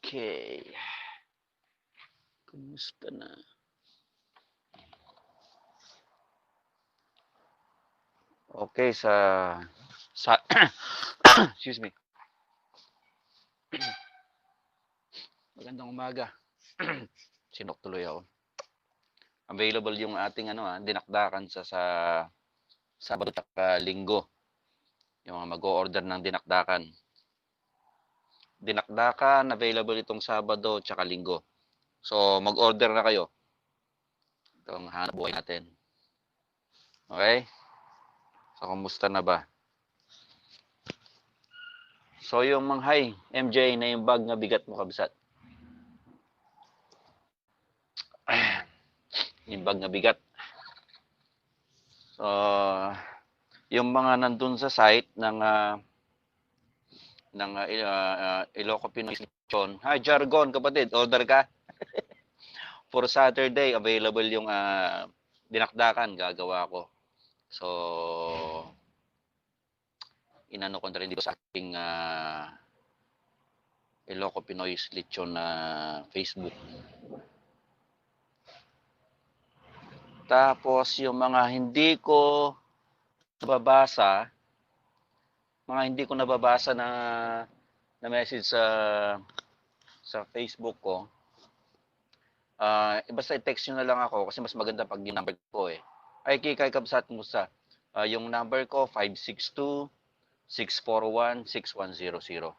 Okay. Kumusta na? Okay, sa excuse me. Magandang umaga. Sinok tuloy ako. Available yung ating dinakdakan sa Sabado at Linggo. Yung mga mag-o-order ng dinakdakan. Dinakdakan available itong Sabado at Linggo. So mag-order na kayo. Itong hanap buhay natin. Okay? So kumusta na ba? So yung manghay, MJ na yung bag na bigat mo kabsat. Yung bag na bigat. So yung mga nandun sa site ng Ilocos Pinoy Lechon. Hi Jargon kapatid, order ka. For Saturday available yung dinakdakan gagawa ko. So inano ko na rin dito sa aking Ilocos Pinoy Lechon na Facebook. Tapos yung mga hindi ko nababasa na message sa Facebook ko, basta i-text nyo na lang ako kasi mas maganda pag yung number ko eh. Ay, Kikay Kabsat, kumusta? Yung number ko, 562-641-6100.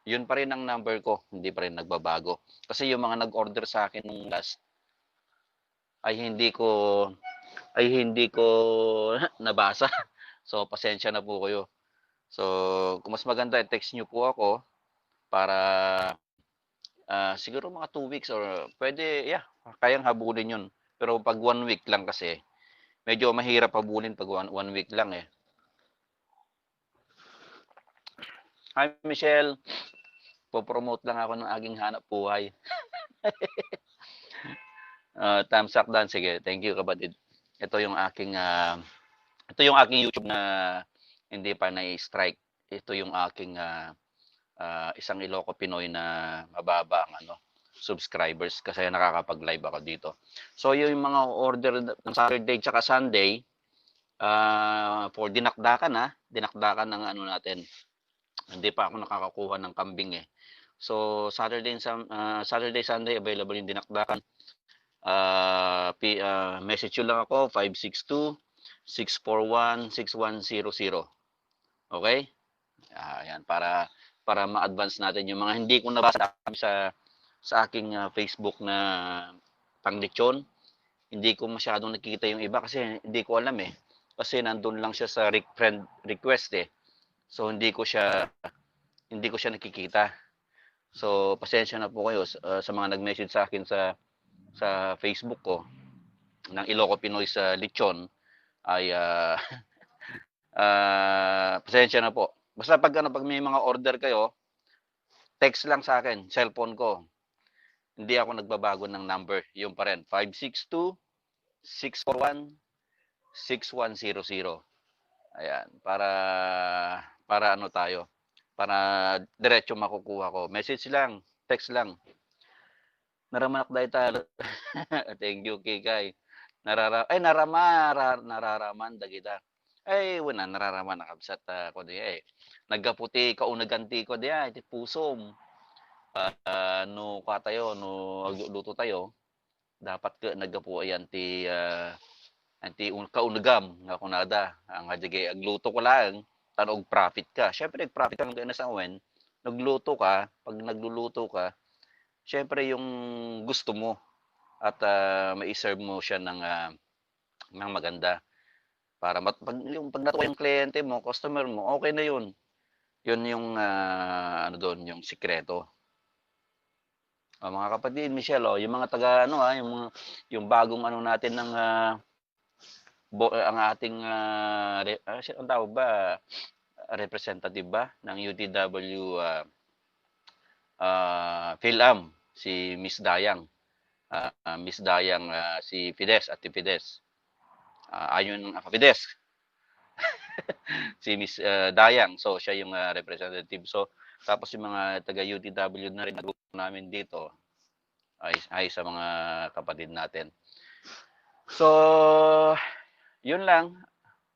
Yun pa rin ang number ko, hindi pa rin nagbabago. Kasi yung mga nag-order sa akin nung last, ay hindi ko nabasa. So, pasensya na po kayo. So, kung mas maganda, text nyo po ako para siguro mga 2 weeks or pwede, kayang habulin yun. Pero pag 1 week lang kasi, medyo mahirap habulin pag 1 week lang eh. Hi, Michelle. Po-promote lang ako ng aking hanap buhay. Thumbs up dan. Sige, thank you kapatid. Ito yung aking YouTube na hindi pa na-strike. Ito yung aking isang Ilocos Pinoy na mababa ang subscribers kasi nakakapag-live ako dito. So yung mga order ng Saturday tsaka Sunday for dinakdakan ng natin. Hindi pa ako nakakakuha ng kambing eh. So Saturday Sunday available yung dinakdakan. Message nyo lang ako 562-641-6100. Okay? Ayan, para ma-advance natin yung mga hindi ko nabasa sa aking Facebook na panglechon. Hindi ko masyadong nakikita yung iba kasi hindi ko alam eh. Kasi nandun lang siya sa friend request eh. So hindi ko siya nakikita. So pasensya na po kayo sa mga nag-message sa akin sa Facebook ko ng Ilocos Pinoy sa Lechon ay pasensya na po. Basta pag may mga order kayo, text lang sa akin, cellphone ko. Hindi ako nagbabago ng number. Yung pa rin, 562-641-6100. Ayan, para tayo. Para diretso makukuha ko. Message lang, text lang. Naramanak dahil talo. Thank you, Kikay. Nararaman da kita. Ay, wala nararaman nakabsat ko diya eh. Nagkaputi kaunaganti ko diya, iti pusom. No katayo, no luto tayo. Dapat ka nagkapu ayan anti kaunagam nga kunada. Ang hajige agluto ko lang, tanog profit ka. Syempre profit ka ng sa awen. Nagluto ka, pag nagluluto ka, syempre yung gusto mo at mai-serve mo siya ng maganda para pag natuwa yung kliyente mo, customer mo, okay na yun. Yun yung doon, yung sikreto. Mga kapatid, Michelle, yung mga yung bagong natin ng ang ating ang tawag ba, representative ba ng UTW PhilAm, si Miss Dayang. Miss Dayang, si Fides at Fides. Ayun Fides. Si Miss Dayang. So siya yung representative. So Tapos yung mga taga UTW na rin na group namin dito ay sa mga kapatid natin. So, yun lang.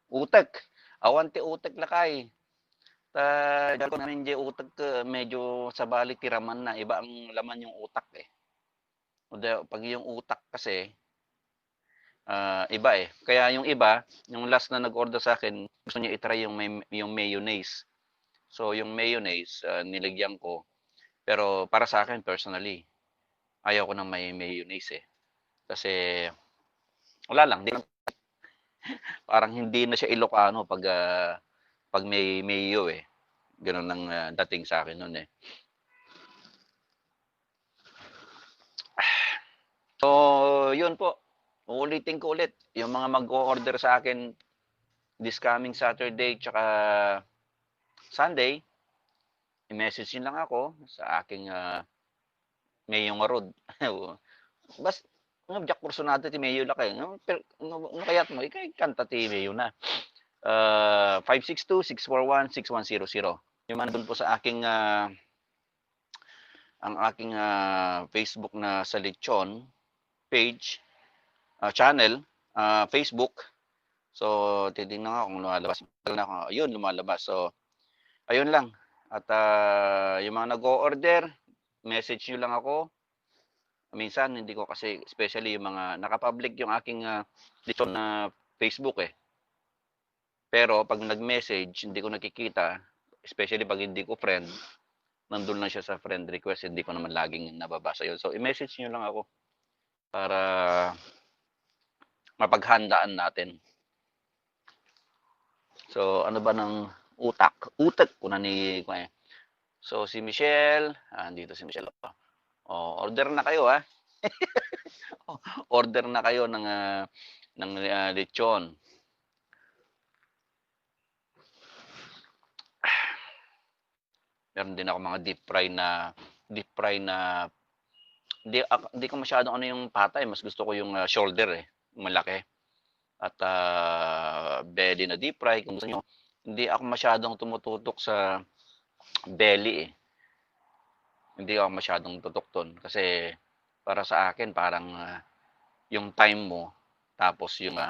Utek. Awan ti utek lakay. Dako namin di utek medyo sa balik tiraman na. Iba ang laman yung utak eh. Pag yung utak kasi, iba eh. Kaya yung iba, yung last na nag-order sa akin, gusto niya itry yung mayonnaise. So, yung mayonnaise, nilagyan ko. Pero para sa akin, personally, ayaw ko ng may mayonnaise eh. Kasi, wala lang. Parang hindi na siya Ilocano pag may mayo eh. Ganun ang dating sa akin nun eh. So, yun po. Uulitin ko ulit. Yung mga mag-o-order sa akin this coming Saturday tsaka Sunday, i-message nyo lang ako sa aking Mayong Road. Bas, ngabjak kursunado ti Mayo lakay. No, kayat mo, ikay kanta ti Mayo na. 562-641-6100. Yung man doon po sa aking ang aking Facebook na sa Lechon page, channel, Facebook. So, titingnan nga kung lumalabas. Ayun, lumalabas. So, ayun lang. At yung mga nag-o-order, message nyo lang ako. Minsan, hindi ko kasi, especially yung mga nakapublic yung aking Lechon na Facebook eh. Pero pag nag-message, hindi ko nakikita, especially pag hindi ko friend, nandun lang siya sa friend request, hindi ko naman laging nababasa yun. So, i-message nyo lang ako para mapaghandaan natin. So, ano ba ng utak? Utak ko na ni... So, si Michelle, andito si Michelle. Order na kayo, ha? Order na kayo ng lechon. Meron din ako mga deep fry na hindi ko masyadong ano yung patay, mas gusto ko yung shoulder eh, malaki. At belly na deep fry kung gusto niyo. Hindi ako masyadong tumututok sa belly eh. Hindi ako masyadong tutok doon kasi para sa akin parang yung time mo tapos yung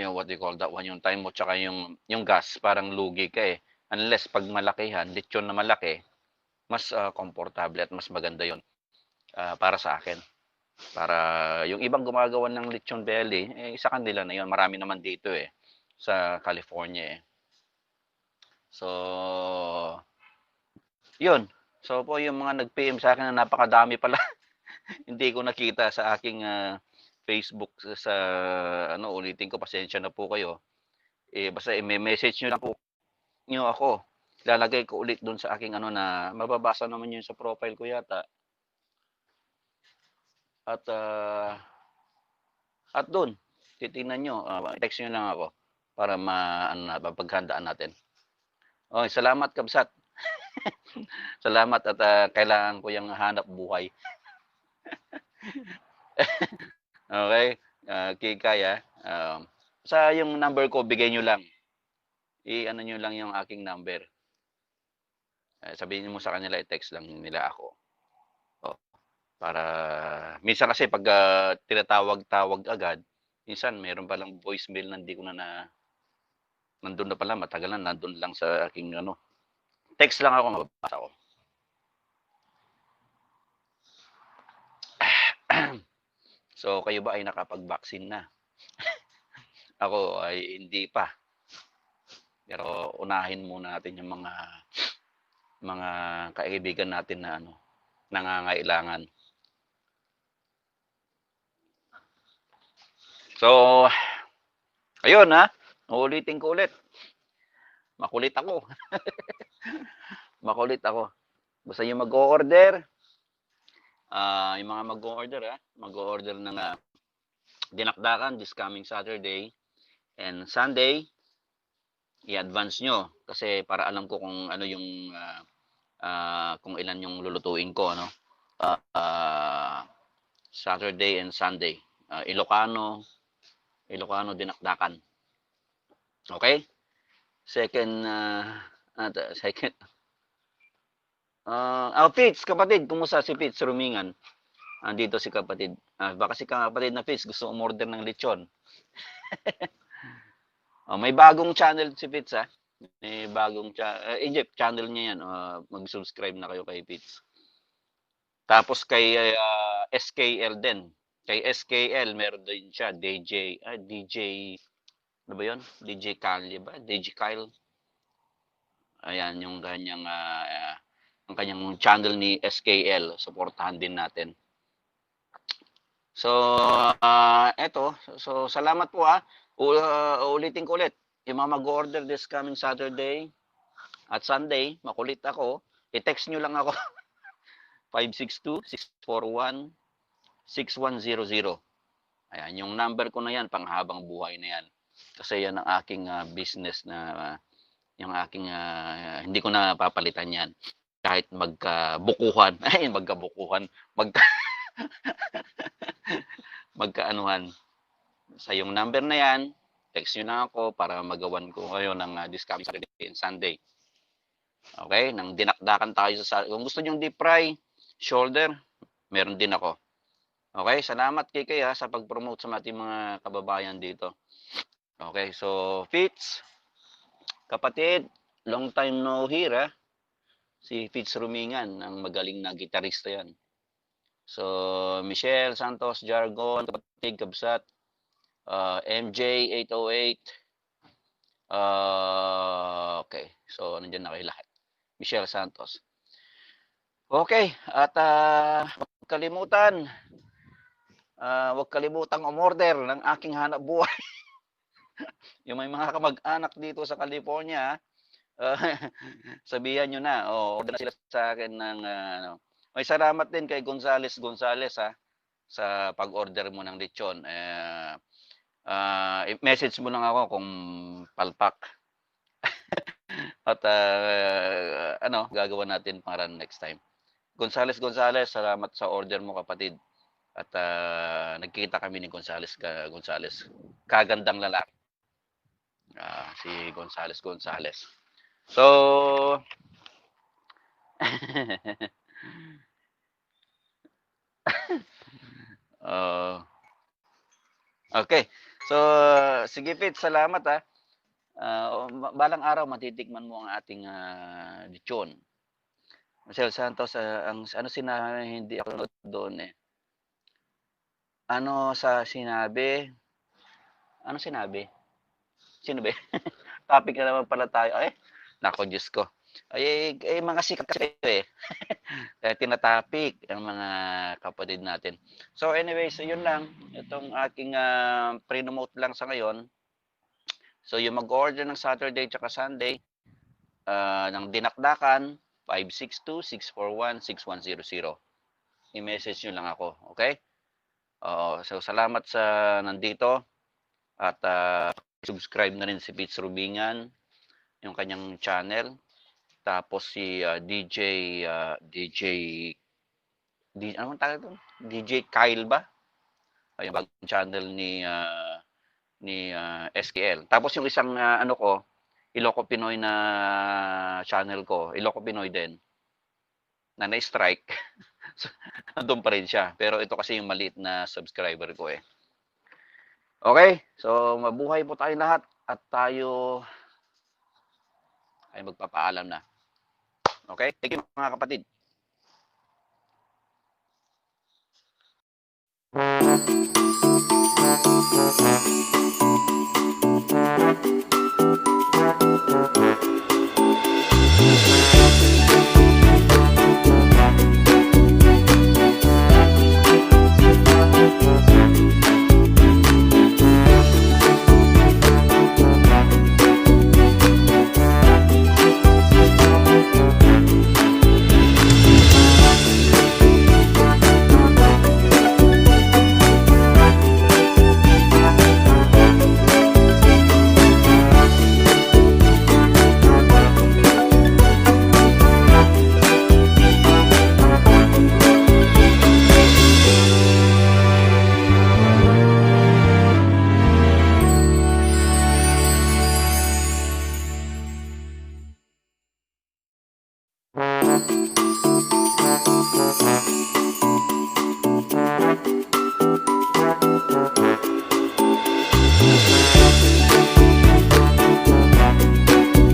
what do you call that one, yung time mo tsaka yung gas, parang lugi ka eh. Unless pag malakihan, lechon na malaki, mas komportable at mas maganda yon para sa akin. Para yung ibang gumagawa ng lechon belly, sa kanila na yon. Marami naman dito eh, sa California eh. So, yun. So po, yung mga nag-PM sa akin na napakadami pala, hindi ko nakita sa aking Facebook sa ulitin ko, pasensya na po kayo. Basta may message nyo lang po nyo ako. Lalagay ko ulit doon sa aking na mababasa naman yun sa profile ko yata. At doon, titingnan nyo, text nyo lang ako para mapaghandaan natin. Okay, salamat Kabsat. Salamat at kailangan ko yung hanap buhay. Okay, Kikaya. Sa yung number ko, bigay nyo lang. I-ano nyo lang yung aking number. Sabihin mo sa kanila, i-text lang nila ako. Para, minsan kasi pag tinatawag-tawag agad, minsan meron palang voicemail na hindi ko na nandun na pala, matagal na, nandun lang sa aking text lang ako, mababasa ko. So, kayo ba ay nakapag-vaccine na? Ako ay hindi pa. Pero unahin muna natin yung mga kaibigan natin na nangangailangan. So, ayun uulitin ko ulit. Makulit ako. Makulit ako. Basta yung mag-o-order, yung mga mag-o-order ng dinakdakan this coming Saturday and Sunday, i-advance nyo kasi para alam ko kung ano yung kung ilan yung lulutuin ko Saturday and Sunday. Ilocano dinakdakan. Okay? second. Fitz, kapatid, kumusta si Fitz Rumingan? Andito si kapatid. Baka si kapatid na Fitz gusto umorder ng lechon. May bagong channel si Fitz, ha? May bagong Egypt channel niya yan. Mag-subscribe na kayo kay Fitz. Tapos kay SKL din. Kay SKL, meron din siya. DJ, ano ba yun? DJ Kyle ba? DJ Kyle. Ayan, yung kanyang channel ni SKL. Supportahan din natin. So, eto. So, salamat po, ha. Ulitin ko ulit. Yung mga mag-order this coming Saturday at Sunday, makulit ako. I-text nyo lang ako. 562-641-6100. Ayan, yung number ko na yan, panghabang buhay na yan. Kasi yan ang aking business na, yung aking, hindi ko na papalitan yan. Kahit magkabukuhan, magkaanuhan. Sa yung number na yan, text nyo na ako para magawan ko kayo ng discount Saturday and Sunday. Okay? Nang dinakdakan tayo sa... Kung gusto nyo deep fry, shoulder, meron din ako. Okay? Salamat kay sa pag-promote sa ating mga kababayan dito. Okay? So, Fitz, kapatid, long time no hear, ha? Si Fitz Rumingan, ang magaling na gitarista yan. So, Michelle Santos Jargon, kapatid, kabsat, MJ808. Okay. So, nandiyan na kayo lahat. Michelle Santos. Okay. At huwag kalimutan umorder ng aking hanap buhay. Yung may mga kamag-anak dito sa California, sabihan nyo na. Order na sila sa akin ng may salamat din kay Gonzales, ha, sa pag-order mo ng lechon. Message mo lang ako kung palpak. At gagawa natin para next time. Gonzales, salamat sa order mo, kapatid. At nagkita kami ni Gonzales. Kagandang lalaki. Si Gonzales. So, okay. So, sige Fitz, salamat, ha. Balang araw matitikman mo ang ating lechon. Michelle Santos, hindi ako doon eh. Ano sinabi? Sino ba? Topic na naman pala tayo. Nako, Diyos ko. Mga sikat kasi eh. Kaya tinatopic ang mga kapatid natin. So anyway, so yun lang. Itong aking pre-note lang sa ngayon. So yung mag-order ng Saturday tsaka Sunday ng dinakdakan, 562-641-6100. I-message nyo lang ako. Okay? So salamat sa nandito. At subscribe na rin si Fitz Rumingan, yung kanyang channel. Tapos si anong tawag ito? DJ Kyle ba? Yung bagong channel ni SKL. Tapos yung isang Ilocos Pinoy na channel ko, Ilocos Pinoy din, na na-strike. So, nandun pa rin siya. Pero ito kasi yung maliit na subscriber ko eh. Okay, so mabuhay po tayo lahat at tayo ay magpapaalam na. Okay, thank you mga kapatid.